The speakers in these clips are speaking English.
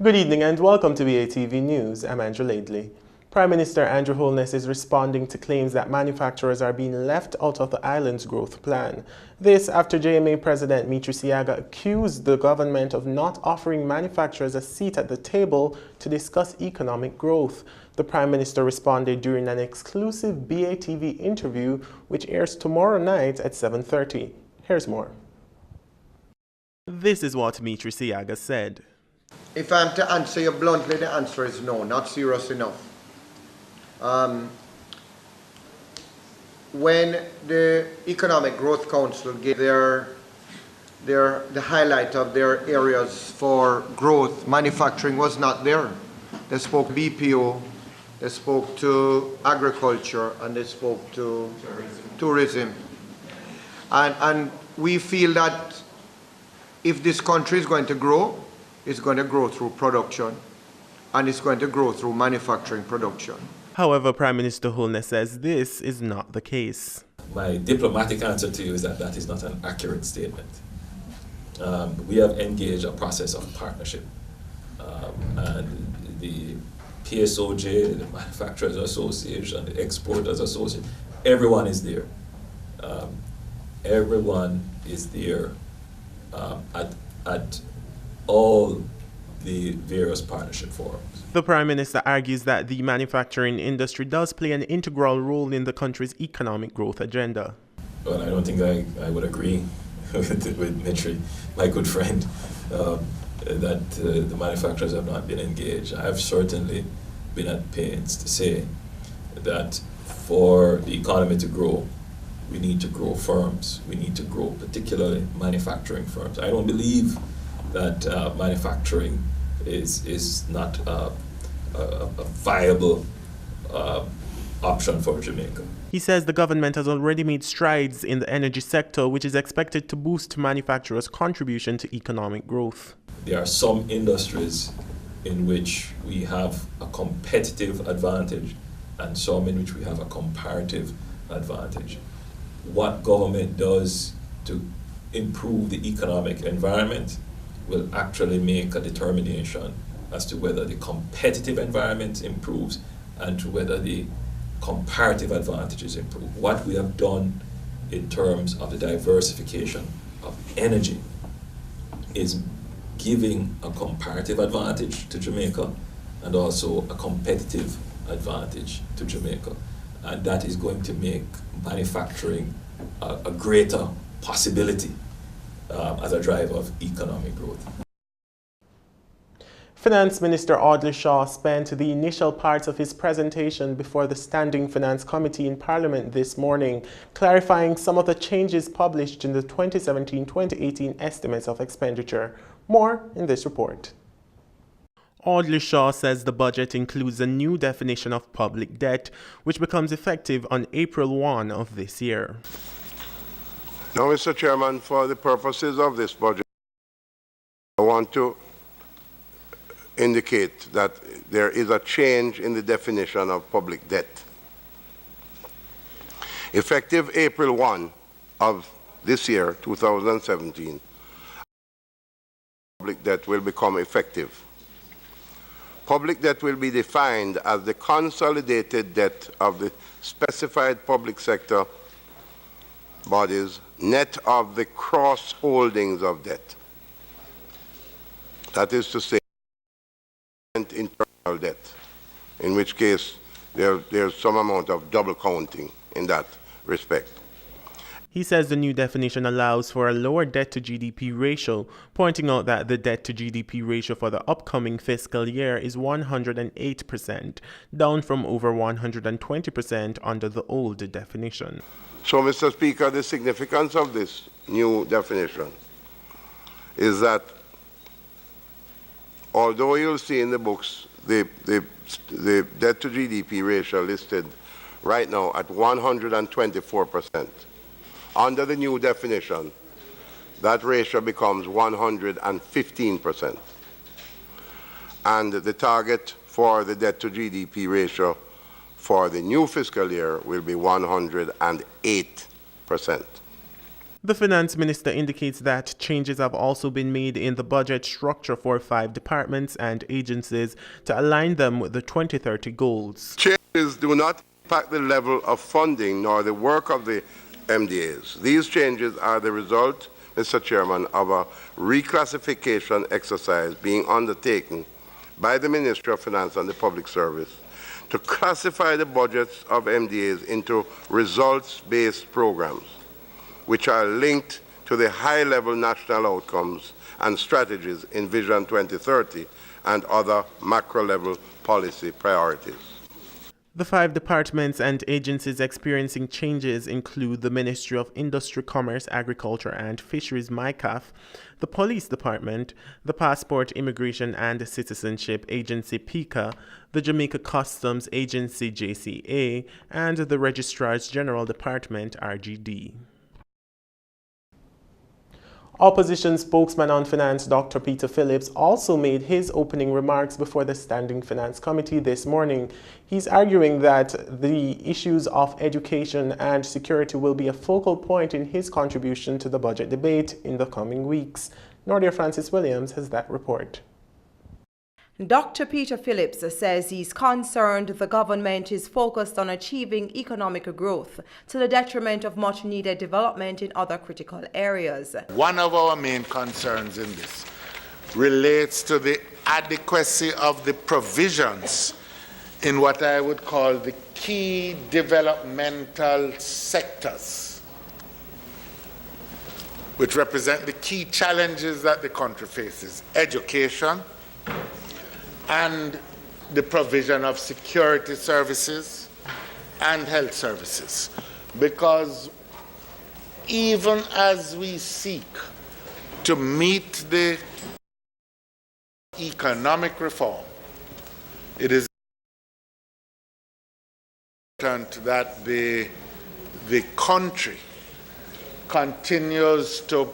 Good evening and welcome to BATV News. I'm Andrew Laidley. Prime Minister Andrew Holness is responding to claims that manufacturers are being left out of the island's growth plan. This after JMA President Mitri Siaga accused the government of not offering manufacturers a seat at the table to discuss economic growth. The Prime Minister responded during an exclusive BATV interview which airs tomorrow night at 7:30. Here's more. This is what Mitri Siaga said. If I'm to answer you bluntly, the answer is no, not serious enough. When the Economic Growth Council gave the highlight of their areas for growth, manufacturing was not there. They spoke BPO, they spoke to agriculture, and they spoke to tourism. And we feel that if this country is going to grow, it's going to grow through production, and it's going to grow through manufacturing production. However, Prime Minister Holness says this is not the case. My diplomatic answer to you is that that is not an accurate statement. We have engaged a process of partnership, and the PSOJ, the Manufacturers Association, the Exporters Association, everyone is there. Everyone is there at all the various partnership forums. The Prime Minister argues that the manufacturing industry does play an integral role in the country's economic growth agenda. Well, I don't think I would agree with Mitri, my good friend, that the manufacturers have not been engaged. I have certainly been at pains to say that for the economy to grow, we need to grow firms. We need to grow particularly manufacturing firms. I don't believe that manufacturing is not a viable option for Jamaica. He says the government has already made strides in the energy sector, which is expected to boost manufacturers' contribution to economic growth. There are some industries in which we have a competitive advantage and some in which we have a comparative advantage. What government does to improve the economic environment will actually make a determination as to whether the competitive environment improves and to whether the comparative advantages improve. What we have done in terms of the diversification of energy is giving a comparative advantage to Jamaica and also a competitive advantage to Jamaica. And that is going to make manufacturing a greater possibility as a driver of economic growth. Finance Minister Audley Shaw spent the initial parts of his presentation before the Standing Finance Committee in Parliament this morning, clarifying some of the changes published in the 2017-2018 estimates of expenditure. More in this report. Audley Shaw says the budget includes a new definition of public debt, which becomes effective on April 1 of this year. Now, Mr. Chairman, for the purposes of this budget, I want to indicate that there is a change in the definition of public debt. Effective April 1 of this year, 2017, public debt will become effective. Public debt will be defined as the consolidated debt of the specified public sector bodies, net of the cross holdings of debt. That is to say, internal debt, in which case there's some amount of double counting in that respect. He says the new definition allows for a lower debt to GDP ratio, pointing out that the debt to GDP ratio for the upcoming fiscal year is 108%, down from over 120% under the old definition. So, Mr. Speaker, the significance of this new definition is that although you'll see in the books the debt to GDP ratio listed right now at 124%, under the new definition, that ratio becomes 115%. And the target for the debt to GDP ratio for the new fiscal year will be 108%. The finance minister indicates that changes have also been made in the budget structure for 5 departments and agencies to align them with the 2030 goals. Changes do not impact the level of funding nor the work of the MDAs. These changes are the result, Mr. Chairman, of a reclassification exercise being undertaken by the Ministry of Finance and the Public Service to classify the budgets of MDAs into results-based programs, which are linked to the high-level national outcomes and strategies in Vision 2030 and other macro-level policy priorities. The 5 departments and agencies experiencing changes include the Ministry of Industry, Commerce, Agriculture and Fisheries (MICAF), the Police Department, the Passport, Immigration and Citizenship Agency (PICA), the Jamaica Customs Agency (JCA), and the Registrar's General Department (RGD). Opposition spokesman on finance Dr. Peter Phillips also made his opening remarks before the Standing Finance Committee this morning. He's arguing that the issues of education and security will be a focal point in his contribution to the budget debate in the coming weeks. Nordia Francis Williams has that report. Dr. Peter Phillips says he's concerned the government is focused on achieving economic growth to the detriment of much-needed development in other critical areas. One of our main concerns in this relates to the adequacy of the provisions in what I would call the key developmental sectors, which represent the key challenges that the country faces: education, and the provision of security services and health services. Because even as we seek to meet the economic reform, it is important that the country continues to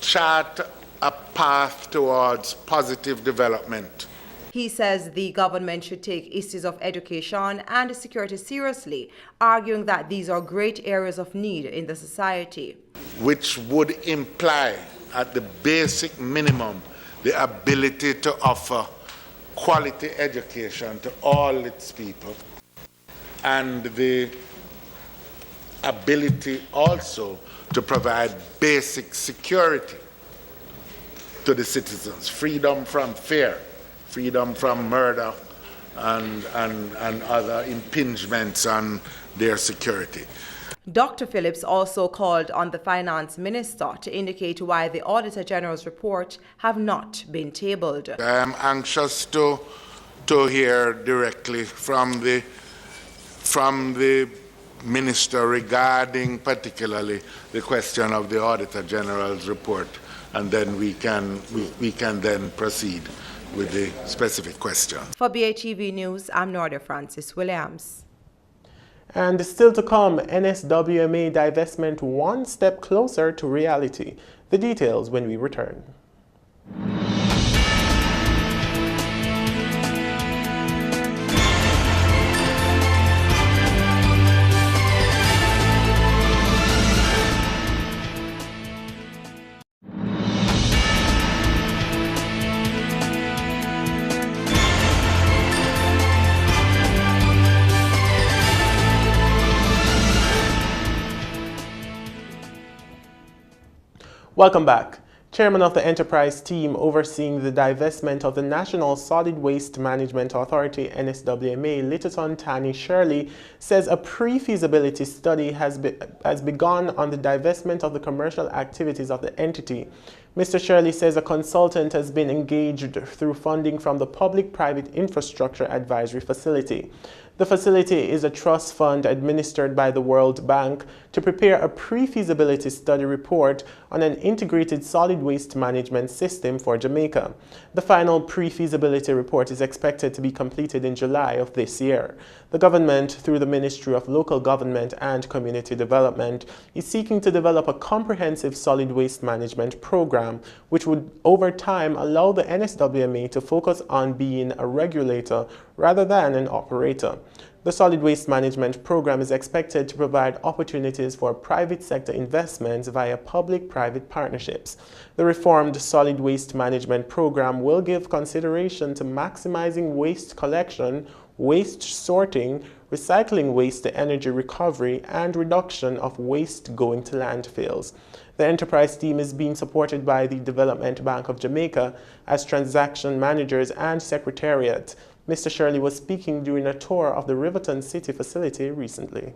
chart a path towards positive development. He says the government should take issues of education and security seriously, arguing that these are great areas of need in the society. Which would imply, at the basic minimum, the ability to offer quality education to all its people, and the ability also to provide basic security to the citizens, freedom from fear, freedom from murder and other impingements on their security. Dr. Phillips also called on the finance minister to indicate why the Auditor General's report have not been tabled. I am anxious to hear directly from the minister regarding particularly the question of the Auditor General's report, and then we can then proceed with the specific question. For BATV News, I'm Nordia Francis Williams. And still to come, NSWMA divestment one step closer to reality. The details when we return. Welcome back. Chairman of the enterprise team overseeing the divestment of the National Solid Waste Management Authority, NSWMA, Littleton Tani Shirley, says a pre-feasibility study has begun on the divestment of the commercial activities of the entity. Mr. Shirley says a consultant has been engaged through funding from the Public-Private Infrastructure Advisory Facility. The facility is a trust fund administered by the World Bank to prepare a pre-feasibility study report on an integrated solid waste management system for Jamaica. The final pre-feasibility report is expected to be completed in July of this year. The government, through the Ministry of Local Government and Community Development, is seeking to develop a comprehensive solid waste management program, which would over time allow the NSWMA to focus on being a regulator rather than an operator. The Solid Waste Management Program is expected to provide opportunities for private sector investments via public-private partnerships. The reformed Solid Waste Management Program will give consideration to maximizing waste collection, waste sorting, recycling waste to energy recovery, and reduction of waste going to landfills. The enterprise team is being supported by the Development Bank of Jamaica as transaction managers and secretariat. Mr. Shirley was speaking during a tour of the Riverton City facility recently.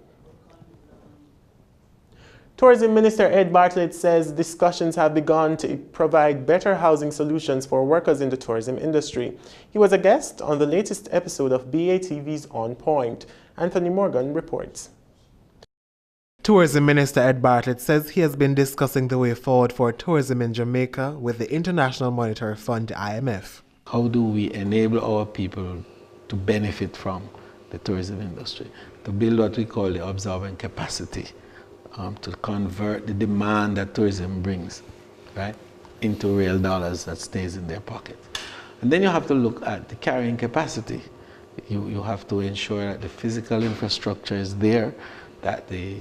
Tourism Minister Ed Bartlett says discussions have begun to provide better housing solutions for workers in the tourism industry. He was a guest on the latest episode of BATV's On Point. Anthony Morgan reports. Tourism Minister Ed Bartlett says he has been discussing the way forward for tourism in Jamaica with the International Monetary Fund, IMF. How do we enable our people to benefit from the tourism industry, to build what we call the absorbing capacity, to convert the demand that tourism brings, right, into real dollars that stays in their pocket. And then you have to look at the carrying capacity. You have to ensure that the physical infrastructure is there, that the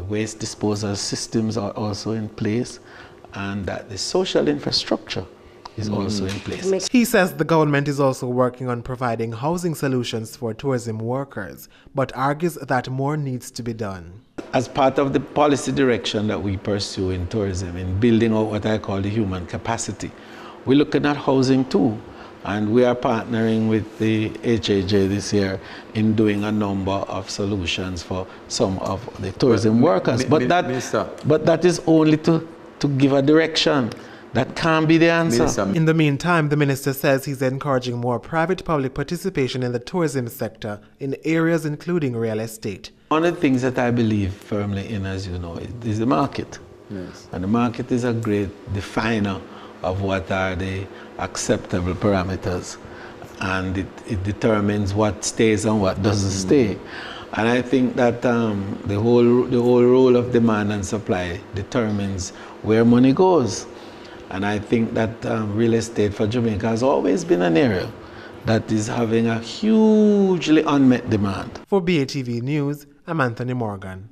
waste disposal systems are also in place, and that the social infrastructure is also in place. He says the government is also working on providing housing solutions for tourism workers, but argues that more needs to be done. As part of the policy direction that we pursue in tourism, in building out what I call the human capacity, we're looking at housing too. And we are partnering with the HAJ this year in doing a number of solutions for some of the tourism workers. But that is only to give a direction. That can't be the answer. In the meantime, the minister says he's encouraging more private-public participation in the tourism sector in areas including real estate. One of the things that I believe firmly in, as you know, is the market. Yes. And the market is a great definer of what are the acceptable parameters. And it determines what stays and what doesn't stay. And I think that the whole role of demand and supply determines where money goes. And I think that real estate for Jamaica has always been an area that is having a hugely unmet demand. For BATV News, I'm Anthony Morgan.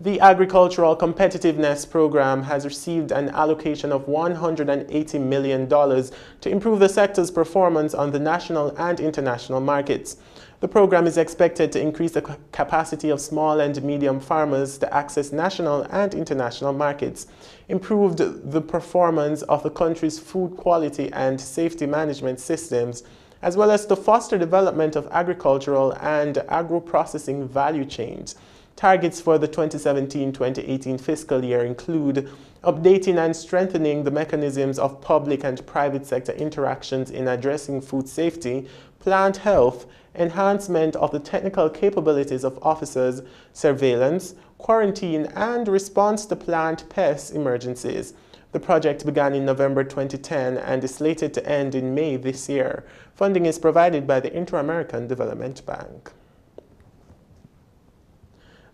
The Agricultural Competitiveness Program has received an allocation of $180 million to improve the sector's performance on the national and international markets. The program is expected to increase the capacity of small and medium farmers to access national and international markets, improve the performance of the country's food quality and safety management systems, as well as to foster development of agricultural and agro-processing value chains. Targets for the 2017-2018 fiscal year include updating and strengthening the mechanisms of public and private sector interactions in addressing food safety, plant health, enhancement of the technical capabilities of officers, surveillance, quarantine, and response to plant pest emergencies. The project began in November 2010 and is slated to end in May this year. Funding is provided by the Inter-American Development Bank.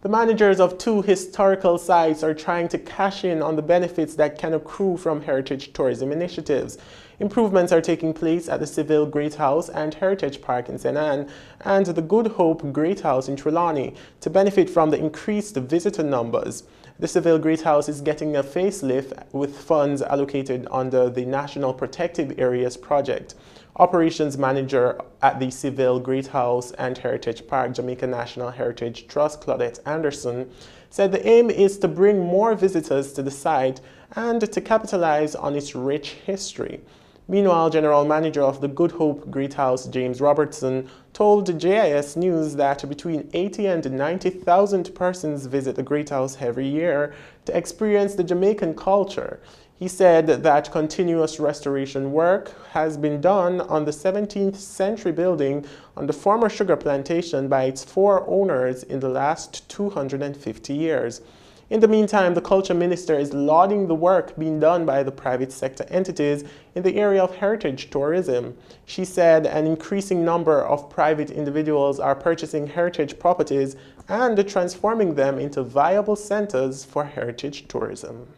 The managers of 2 historical sites are trying to cash in on the benefits that can accrue from heritage tourism initiatives. Improvements are taking place at the Seville Great House and Heritage Park in St. Ann and the Good Hope Great House in Trelawney to benefit from the increased visitor numbers. The Seville Great House is getting a facelift with funds allocated under the National Protected Areas Project. Operations Manager at the Seville Great House and Heritage Park, Jamaica National Heritage Trust, Claudette Anderson, said the aim is to bring more visitors to the site and to capitalize on its rich history. Meanwhile, General Manager of the Good Hope Great House, James Robertson, told JIS News that between 80 and 90,000 persons visit the Great House every year to experience the Jamaican culture. He said that continuous restoration work has been done on the 17th century building on the former sugar plantation by its 4 owners in the last 250 years. In the meantime, the Culture Minister is lauding the work being done by the private sector entities in the area of heritage tourism. She said an increasing number of private individuals are purchasing heritage properties and transforming them into viable centers for heritage tourism.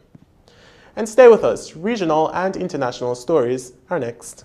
And stay with us. Regional and international stories are next.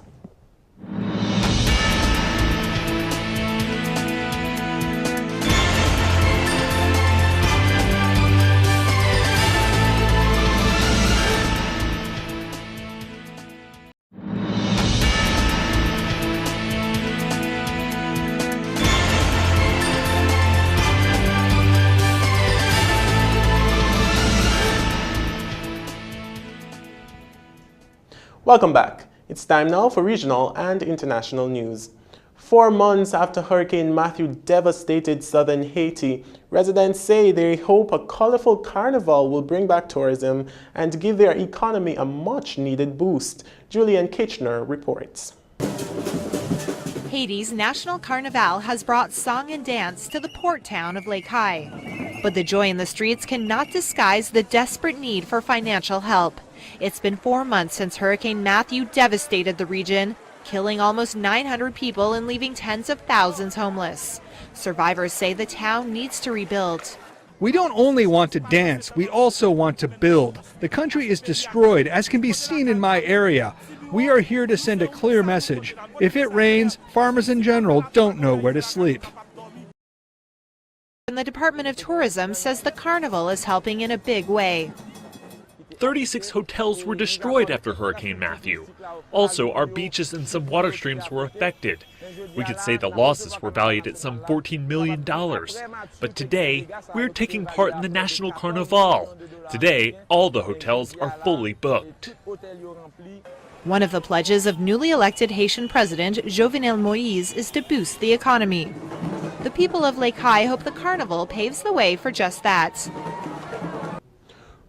Welcome back. It's time now for regional and international news. 4 months after Hurricane Matthew devastated southern Haiti, residents say they hope a colorful carnival will bring back tourism and give their economy a much-needed boost. Julian Kitchener reports. Haiti's National Carnival has brought song and dance to the port town of Lake High. But the joy in the streets cannot disguise the desperate need for financial help. It's been 4 months since Hurricane Matthew devastated the region, killing almost 900 people and leaving tens of thousands homeless. Survivors say the town needs to rebuild. We don't only want to dance, we also want to build. The country is destroyed, as can be seen in my area. We are here to send a clear message. If it rains, farmers in general don't know where to sleep. And the Department of Tourism says the carnival is helping in a big way. 36 hotels were destroyed after Hurricane Matthew. Also, our beaches and some water streams were affected. We could say the losses were valued at some $14 million. But today, we're taking part in the National Carnival. Today, all the hotels are fully booked. One of the pledges of newly elected Haitian President Jovenel Moïse is to boost the economy. The people of Lake High hope the carnival paves the way for just that.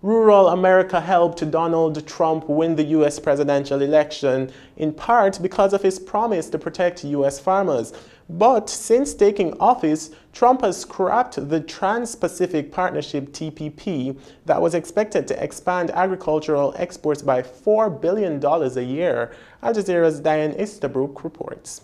Rural America helped Donald Trump win the U.S. presidential election, in part because of his promise to protect U.S. farmers. But since taking office, Trump has scrapped the Trans-Pacific Partnership TPP that was expected to expand agricultural exports by $4 billion a year. Al Jazeera's Diane Easterbrook reports.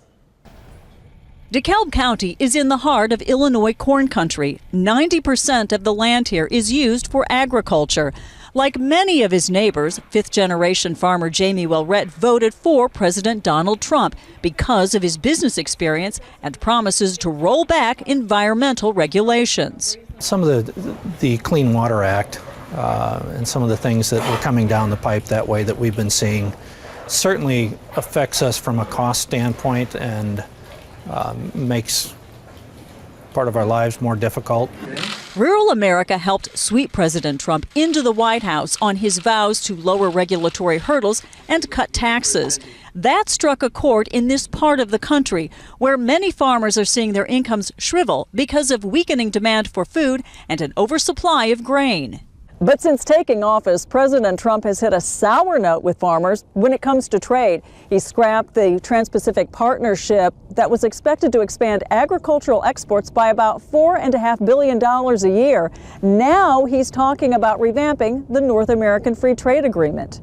DeKalb County is in the heart of Illinois corn country. 90% of the land here is used for agriculture. Like many of his neighbors, fifth-generation farmer Jamie Wellrett voted for President Donald Trump because of his business experience and promises to roll back environmental regulations. Some of the Clean Water Act and some of the things that were coming down the pipe that way that we've been seeing certainly affects us from a cost standpoint and makes part of our lives more difficult. Rural America helped sweep President Trump into the White House on his vows to lower regulatory hurdles and cut taxes. That struck a chord in this part of the country, where many farmers are seeing their incomes shrivel because of weakening demand for food and an oversupply of grain. But since taking office, President Trump has hit a sour note with farmers when it comes to trade. He scrapped the Trans-Pacific Partnership that was expected to expand agricultural exports by about $4.5 billion a year. Now he's talking about revamping the North American Free Trade Agreement.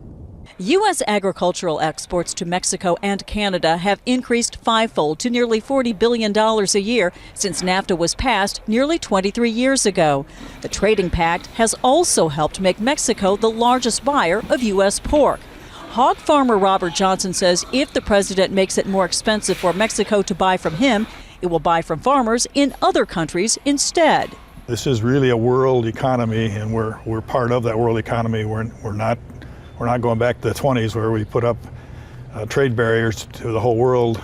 U.S. agricultural exports to Mexico and Canada have increased fivefold to nearly $40 billion a year since NAFTA was passed nearly 23 years ago. The trading pact has also helped make Mexico the largest buyer of U.S. pork. Hog farmer Robert Johnson says if the president makes it more expensive for Mexico to buy from him, it will buy from farmers in other countries instead. This is really a world economy, and we're part of that world economy. We're not going back to the 20s where we put up trade barriers to the whole world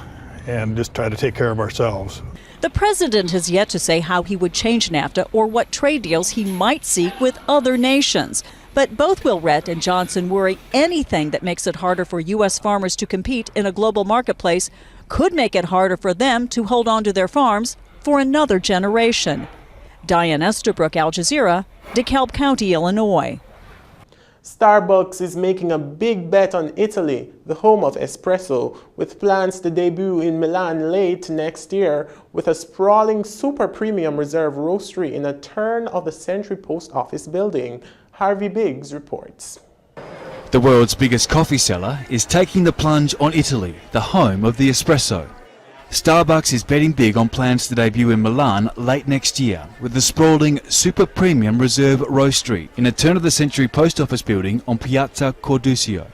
and just try to take care of ourselves. The president has yet to say how he would change NAFTA or what trade deals he might seek with other nations. But both Wellrett and Johnson worry anything that makes it harder for U.S. farmers to compete in a global marketplace could make it harder for them to hold on to their farms for another generation. Diane Easterbrook, Al Jazeera, DeKalb County, Illinois. Starbucks is making a big bet on Italy, the home of espresso, with plans to debut in Milan late next year with a sprawling super premium reserve roastery in a turn-of-the-century post office building. Harvey Biggs reports. The world's biggest coffee seller is taking the plunge on Italy, the home of the espresso. Starbucks is betting big on plans to debut in Milan late next year with the sprawling super premium reserve roastery in a turn-of-the-century post office building on Piazza Cordusio.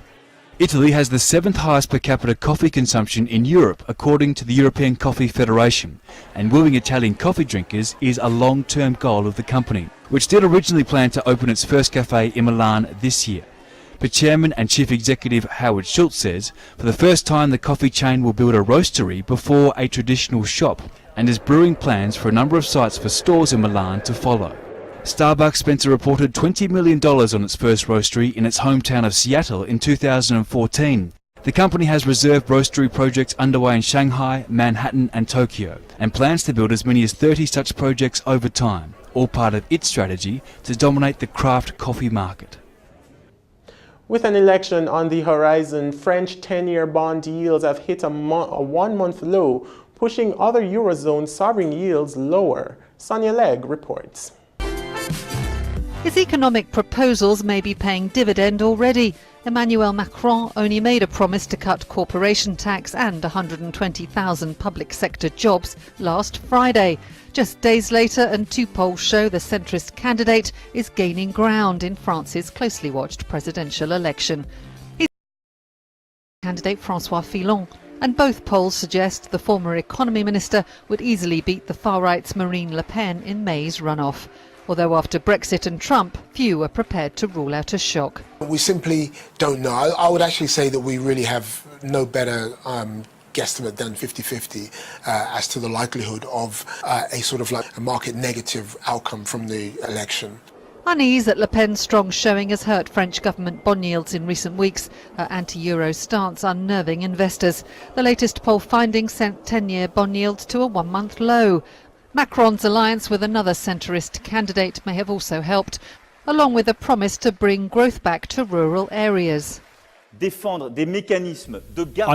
Italy has the 7th highest per capita coffee consumption in Europe according to the European Coffee Federation, and wooing Italian coffee drinkers is a long-term goal of the company, which did originally plan to open its first cafe in Milan this year. But Chairman and Chief Executive Howard Schultz says for the first time the coffee chain will build a roastery before a traditional shop and is brewing plans for a number of sites for stores in Milan to follow. Starbucks spent a reported $20 million on its first roastery in its hometown of Seattle in 2014 The company has reserve roastery projects underway in Shanghai, Manhattan and Tokyo, and plans to build as many as 30 such projects over time, all part of its strategy to dominate the craft coffee market. With an election on the horizon, French 10-year bond yields have hit a one-month low, pushing other Eurozone sovereign yields lower. Sonia Legg reports. His economic proposals may be paying dividend already. Emmanuel Macron only made a promise to cut corporation tax and 120,000 public sector jobs last Friday. Just days later, and two polls show the centrist candidate is gaining ground in France's closely watched presidential election. He's candidate François Fillon, and both polls suggest the former economy minister would easily beat the far-right's Marine Le Pen in May's runoff. Although after Brexit and Trump, few are prepared to rule out a shock. We simply don't know. I would actually say that we really have no better guesstimate than 50-50 as to the likelihood of a sort of like a market negative outcome from the election. Unease at Le Pen's strong showing has hurt French government bond yields in recent weeks. Her anti-euro stance unnerving investors. The latest poll findings sent 10-year bond yields to a one-month low. Macron's alliance with another centrist candidate may have also helped, along with a promise to bring growth back to rural areas. I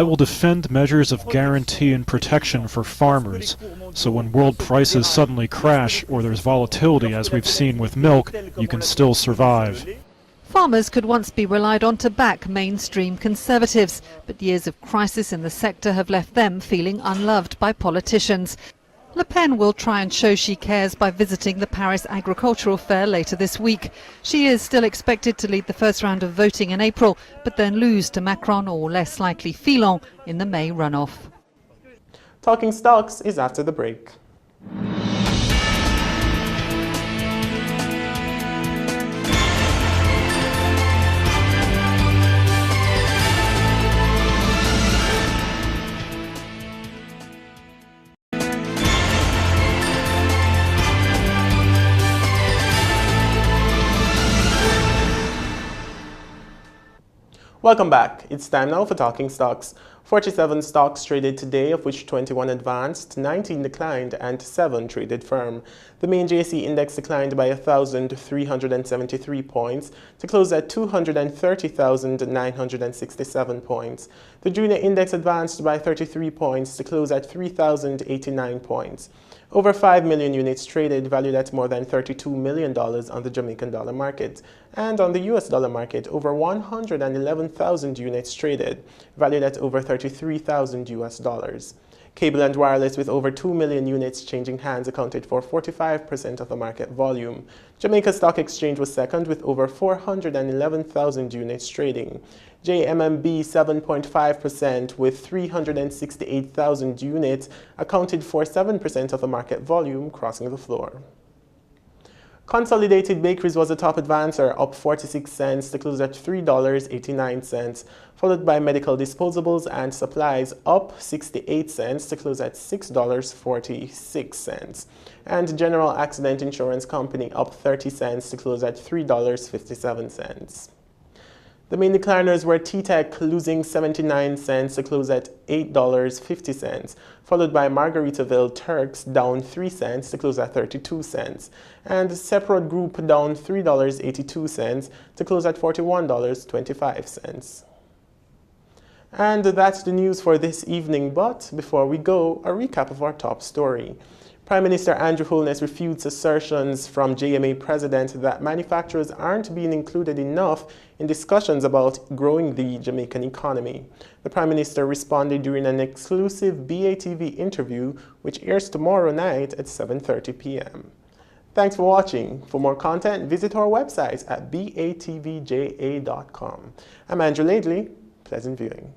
will defend measures of guarantee and protection for farmers, so when world prices suddenly crash or there's volatility as we've seen with milk, you can still survive. Farmers could once be relied on to back mainstream conservatives, but years of crisis in the sector have left them feeling unloved by politicians. Le Pen will try and show she cares by visiting the Paris Agricultural Fair later this week. She is still expected to lead the first round of voting in April, but then lose to Macron or less likely Fillon in the May runoff. Talking Stocks is after the break. Welcome back. It's time now for Talking Stocks. 47 stocks traded today, of which 21 advanced, 19 declined, and 7 traded firm. The main JSE index declined by 1,373 points to close at 230,967 points. The junior index advanced by 33 points to close at 3,089 points. Over 5 million units traded, valued at more than $32 million on the Jamaican dollar market. And on the US dollar market, over 111,000 units traded, valued at over $33,000 US dollars. Cable and wireless with over 2 million units changing hands accounted for 45% of the market volume. Jamaica Stock Exchange was second with over 411,000 units trading. JMMB 7.5% with 368,000 units accounted for 7% of the market volume, crossing the floor. Consolidated Bakeries was the top advancer, up 46 cents to close at $3.89, followed by Medical Disposables and Supplies, up 68 cents to close at $6.46, and General Accident Insurance Company up 30 cents to close at $3.57. The main decliners were T-Tech losing 79 cents to close at $8.50, followed by Margaritaville Turks down 3 cents to close at 32 cents, and Seprod Group down $3.82 to close at $41.25. And that's the news for this evening, but before we go, a recap of our top story. Prime Minister Andrew Holness refutes assertions from JMA President that manufacturers aren't being included enough in discussions about growing the Jamaican economy. The Prime Minister responded during an exclusive BATV interview, which airs tomorrow night at 7:30 p.m. Thanks for watching. For more content, visit our website at batvja.com. I'm Andrew Laidley. Pleasant viewing.